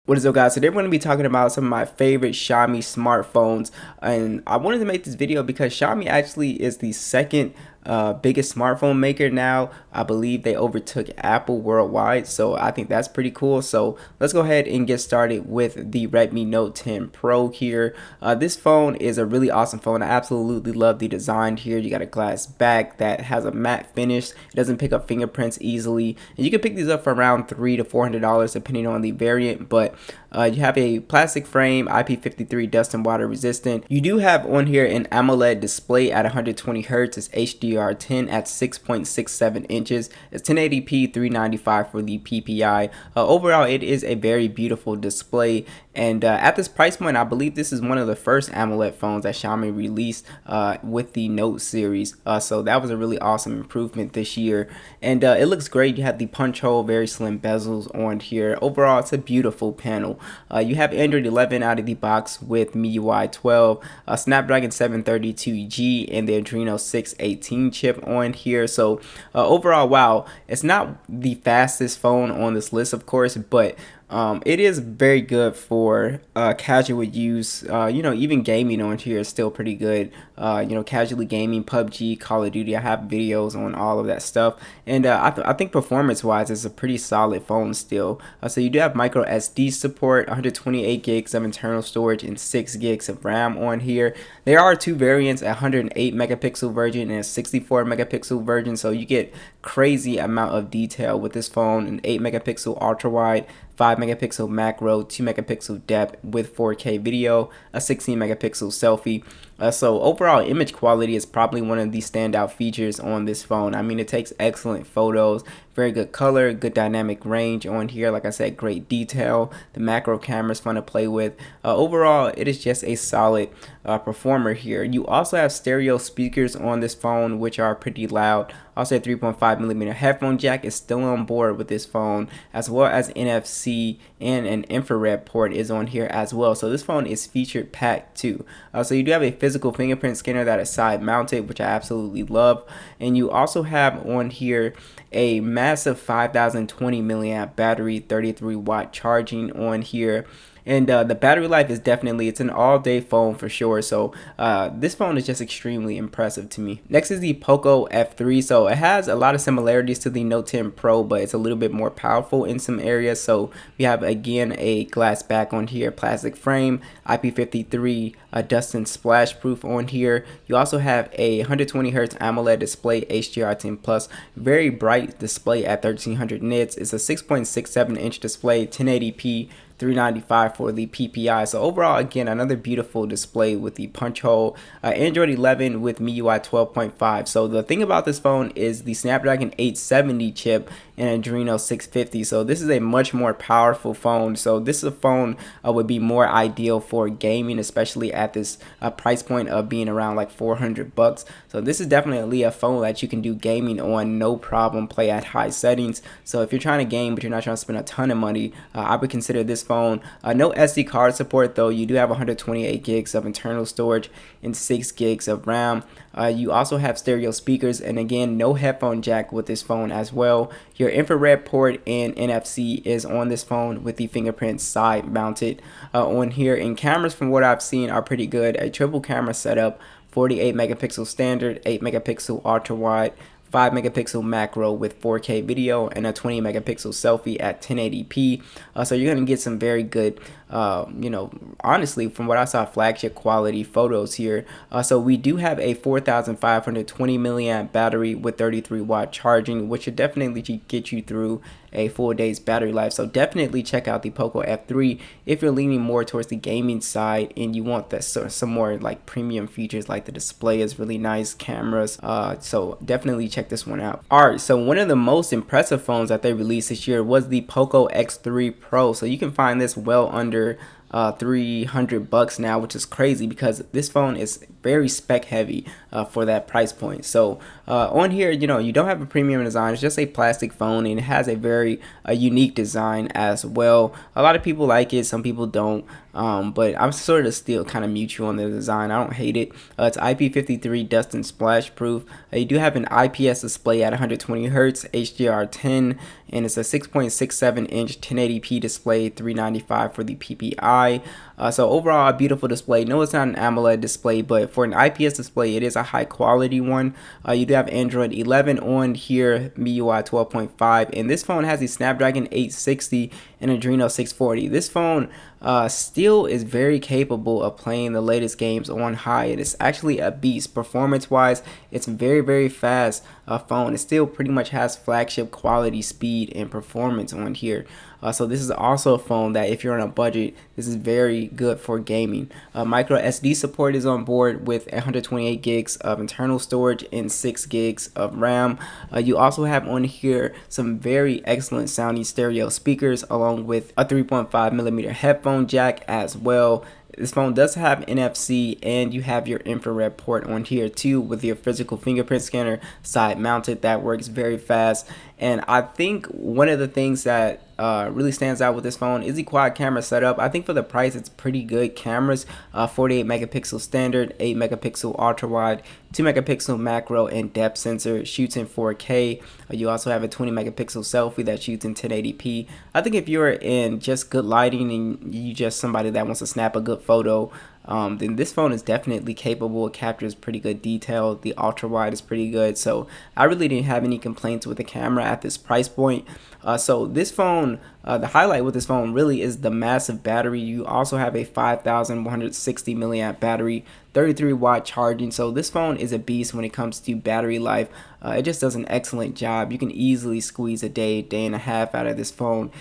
What is up, guys? Today we're going to be talking about some of my favorite Xiaomi smartphones, and I wanted to make this video because Xiaomi actually is the second biggest smartphone maker now. I believe they overtook Apple worldwide, so I think that's pretty cool. So let's go ahead and get started with the Redmi Note 10 Pro here. This phone is a really awesome phone. I absolutely love the design here. You got a glass back that has a matte finish. It doesn't pick up fingerprints easily, and you can pick these up for around $300 to $400 depending on the variant. But you have a plastic frame, IP53 dust and water resistant. You do have on here an AMOLED display at 120 Hz. It's HDR10 at 6.67 inches. It's 1080p 395 for the PPI. Overall, it is a very beautiful display. And at this price point, I believe this is one of the first AMOLED phones that Xiaomi released with the Note series. So that was a really awesome improvement this year. And it looks great. You have the punch hole, very slim bezels on here. Overall, it's a beautiful panel. You have Android 11 out of the box with MIUI 12, Snapdragon 732G, and the Adreno 618 chip on here. So overall, wow, it's not the fastest phone on this list, of course, but it is very good for casual use. Even gaming on here is still pretty good. Casually gaming, PUBG, Call of Duty. I have videos on all of that stuff, and I think performance-wise, it's a pretty solid phone still. So you do have micro SD support, 128 gigs of internal storage, and 6 gigs of RAM on here. There are two variants: a 108 megapixel version and a 64 megapixel version. So you get crazy amount of detail with this phone. An 8 megapixel ultra wide, 5 megapixel macro, 2 megapixel depth with 4K video, a 16 megapixel selfie. So overall image quality is probably one of the standout features on this phone. I mean, it takes excellent photos, very good color, good dynamic range on here. Like I said, great detail. The macro camera is fun to play with. Overall, it is just a solid performer here. You also have stereo speakers on this phone, which are pretty loud. Also, a 3.5mm headphone jack is still on board with this phone, as well as NFC and an infrared port is on here as well. So this phone is featured packed too. So you do have a physical fingerprint scanner that is side mounted, which I absolutely love. And you also have on here a massive 5020 milliamp battery, 33 watt charging on here. And the battery life is definitely, it's an all-day phone for sure. So this phone is just extremely impressive to me. Next is the POCO F3. So it has a lot of similarities to the Note 10 Pro, but it's a little bit more powerful in some areas. So we have, again, a glass back on here, plastic frame, IP53 dust and splash proof on here. You also have a 120 Hz AMOLED display, HDR10 plus, very bright display at 1300 nits. It's a 6.67 inch display, 1080p 395 for the PPI. So overall, again, another beautiful display with the punch hole. Android 11 with MIUI 12.5. So the thing about this phone is the Snapdragon 870 chip and Adreno 650. So this is a much more powerful phone. So this is a phone would be more ideal for gaming, especially at this price point of being around like $400. So this is definitely a phone that you can do gaming on no problem, play at high settings. So if you're trying to game but you're not trying to spend a ton of money, I would consider this phone. No SD card support though. You do have 128 gigs of internal storage and 6 gigs of RAM. You also have stereo speakers, and again, no headphone jack with this phone as well. Your infrared port and NFC is on this phone with the fingerprint side mounted on here. And cameras, from what I've seen, are pretty good. A triple camera setup, 48 megapixel standard, 8 megapixel ultra wide, 5 megapixel macro with 4K video, and a 20 megapixel selfie at 1080p. So you're going to get some very good, honestly, from what I saw, flagship quality photos here. So we do have a 4520 milliamp battery with 33 watt charging, which should definitely get you through a full day's battery life. So definitely check out the POCO F3 if you're leaning more towards the gaming side and you want that some more like premium features, like the display is really nice, cameras. So definitely check this one out. Alright, so one of the most impressive phones that they released this year was the POCO X3 Pro. So you can find this well under $300 now, which is crazy because this phone is very spec heavy for that price point. So on here, you don't have a premium design. It's just a plastic phone, and it has a very unique design as well. A lot of people like it, some people don't. But I'm sort of still kind of mutual on the design. I don't hate it. It's IP53 dust and splash proof. You do have an IPS display at 120 Hz, HDR10, and it's a 6.67 inch 1080p display, 395 for the PPI. So overall, a beautiful display. No, it's not an AMOLED display, but for an IPS display, it is a high quality one. You do have Android 11 on here, MIUI 12.5, and this phone has a Snapdragon 860 and Adreno 640. This phone still is very capable of playing the latest games on high. It is actually a beast. Performance wise, it's very fast phone. It still pretty much has flagship quality, speed, and performance on here. So this is also a phone that if you're on a budget, this is very good for gaming. Micro SD support is on board with 128 gigs of internal storage and 6 gigs of RAM. You also have on here some very excellent sounding stereo speakers along with a 3.5mm headphone jack as well. This phone does have NFC, and you have your infrared port on here too with your physical fingerprint scanner side mounted. That works very fast. And I think one of the things that really stands out with this phone is the quad camera setup. I think for the price, it's pretty good cameras. 48 megapixel standard, 8 megapixel ultra wide, 2 megapixel macro and depth sensor, shoots in 4K. You also have a 20 megapixel selfie that shoots in 1080p. I think if you're in just good lighting and you just somebody that wants to snap a good photo, then this phone is definitely capable. It captures pretty good detail. The ultra wide is pretty good. So I really didn't have any complaints with the camera at this price point. So this phone, the highlight with this phone really is the massive battery. You also have a 5,160 milliamp battery, 33 watt charging. So this phone is a beast when it comes to battery life. It just does an excellent job. You can easily squeeze a day and a half out of this phone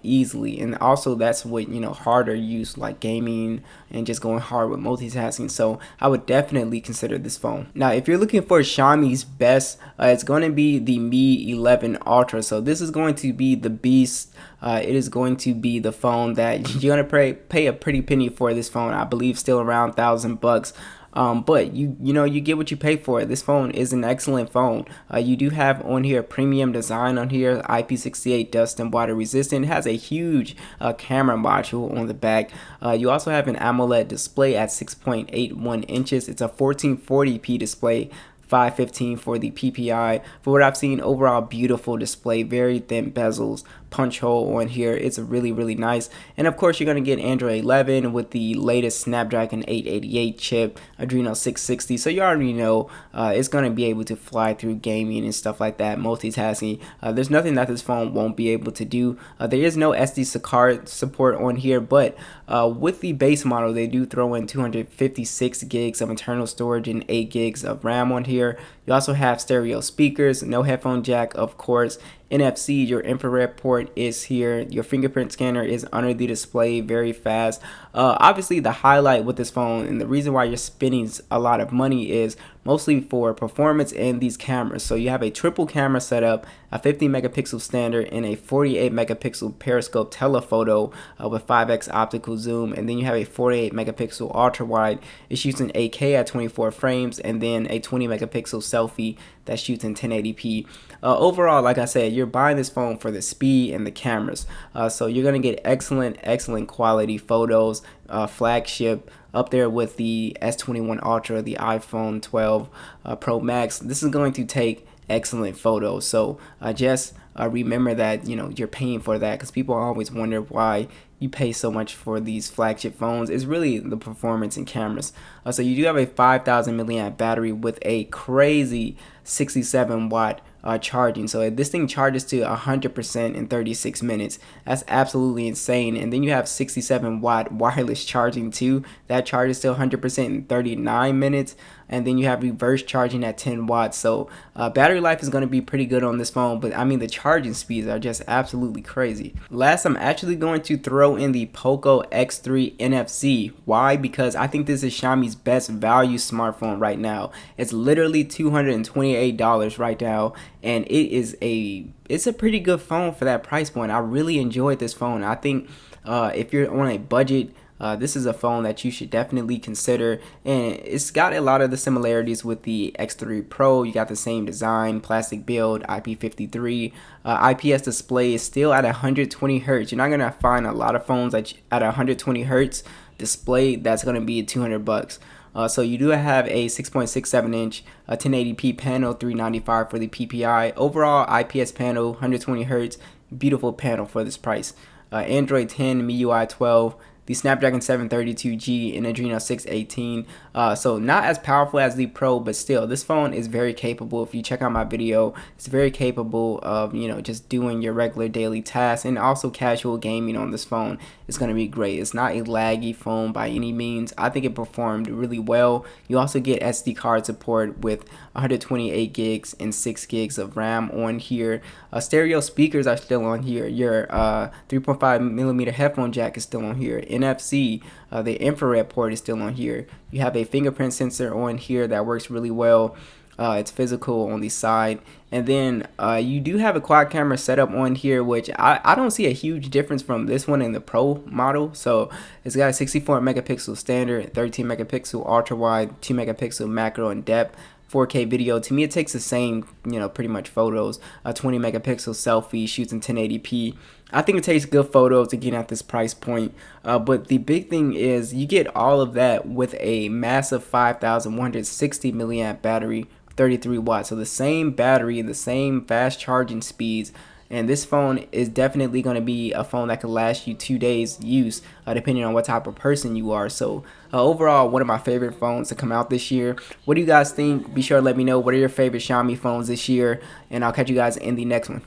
easily. And also that's what, harder use like gaming and just going hard with multitasking. So I would definitely consider this phone. Now, if you're looking for Xiaomi's best, it's going to be the Mi 11 Ultra. So this is going to be the beast. It is going to be the phone that you're going to pay a pretty penny for. This phone, I believe, still around $1,000. But you get what you pay for. This phone is an excellent phone. You do have on here premium design on here, IP68 dust and water resistant. It has a huge camera module on the back. You also have an AMOLED display at 6.81 inches. It's a 1440p display, 515 for the PPI. For what I've seen, overall beautiful display, very thin bezels, punch hole on here. It's really nice. And of course, you're going to get Android 11 with the latest Snapdragon 888 chip, Adreno 660. So you already know it's going to be able to fly through gaming and stuff like that, multitasking. There's nothing that this phone won't be able to do. There is no SD card support on here, but with the base model, they do throw in 256 gigs of internal storage and 8 gigs of RAM on here. You also have stereo speakers, no headphone jack, of course. NFC, your infrared port is here. Your fingerprint scanner is under the display, very fast. Obviously, the highlight with this phone and the reason why you're spending a lot of money is mostly for performance and these cameras. So you have a triple camera setup, a 50 megapixel standard, and a 48 megapixel periscope telephoto with 5x optical zoom, and then you have a 48 megapixel ultra wide. It shoots in 8K at 24 frames, and then a 20 megapixel selfie that shoots in 1080p. Overall, like I said, you're buying this phone for the speed and the cameras. So you're gonna get excellent quality photos, flagship, up there with the S21 Ultra, the iPhone 12 Pro Max. This is going to take excellent photos. So just remember that you're paying for that, because people always wonder why you pay so much for these flagship phones. It's really the performance and cameras. So you do have a 5,000 milliamp battery with a crazy 67 watt charging. So this thing charges to 100% in 36 minutes. That's absolutely insane. And then you have 67 watt wireless charging too. That charges to 100% in 39 minutes. And then you have reverse charging at 10 watts. So battery life is going to be pretty good on this phone. But I mean, the charging speeds are just absolutely crazy. Last, I'm actually going to throw in the POCO X3 NFC. Why? Because I think this is Xiaomi's best value smartphone right now. It's literally $228 right now, and it's a pretty good phone for that price point. I really enjoyed this phone. I think if you're on a budget, this is a phone that you should definitely consider, and it's got a lot of the similarities with the X3 Pro. You got the same design, plastic build, IP53. IPS display is still at 120 hertz. You're not gonna find a lot of phones at 120 hertz display that's gonna be $200. So you do have a 6.67 inch 1080p panel, 395 for the PPI. Overall IPS panel, 120 hertz, beautiful panel for this price. Android 10, MIUI 12, the Snapdragon 732G and Adreno 618. So not as powerful as the Pro, but still, this phone is very capable. If you check out my video, it's very capable of, you know, just doing your regular daily tasks, and also casual gaming on this phone is going to be great. It's not a laggy phone by any means. I think it performed really well. You also get SD card support with 128 gigs and 6 gigs of RAM on here. Stereo speakers are still on here. Your 3.5mm headphone jack is still on here. NFC, the infrared port is still on here. You have a fingerprint sensor on here that works really well. It's physical on the side, and then you do have a quad camera setup on here, which I don't see a huge difference from this one in the Pro model. So it's got a 64 megapixel standard, 13 megapixel ultra wide, 2 megapixel macro and depth, 4K video. To me, it takes the same, you know, pretty much photos. A 20 megapixel selfie, shoots in 1080p. I think it takes good photos again at this price point. But the big thing is you get all of that with a massive 5,160 milliamp battery, 33 watts. So the same battery and the same fast charging speeds. And this phone is definitely going to be a phone that can last you 2 days use, depending on what type of person you are. So overall, one of my favorite phones to come out this year. What do you guys think? Be sure to let me know. What are your favorite Xiaomi phones this year? And I'll catch you guys in the next one.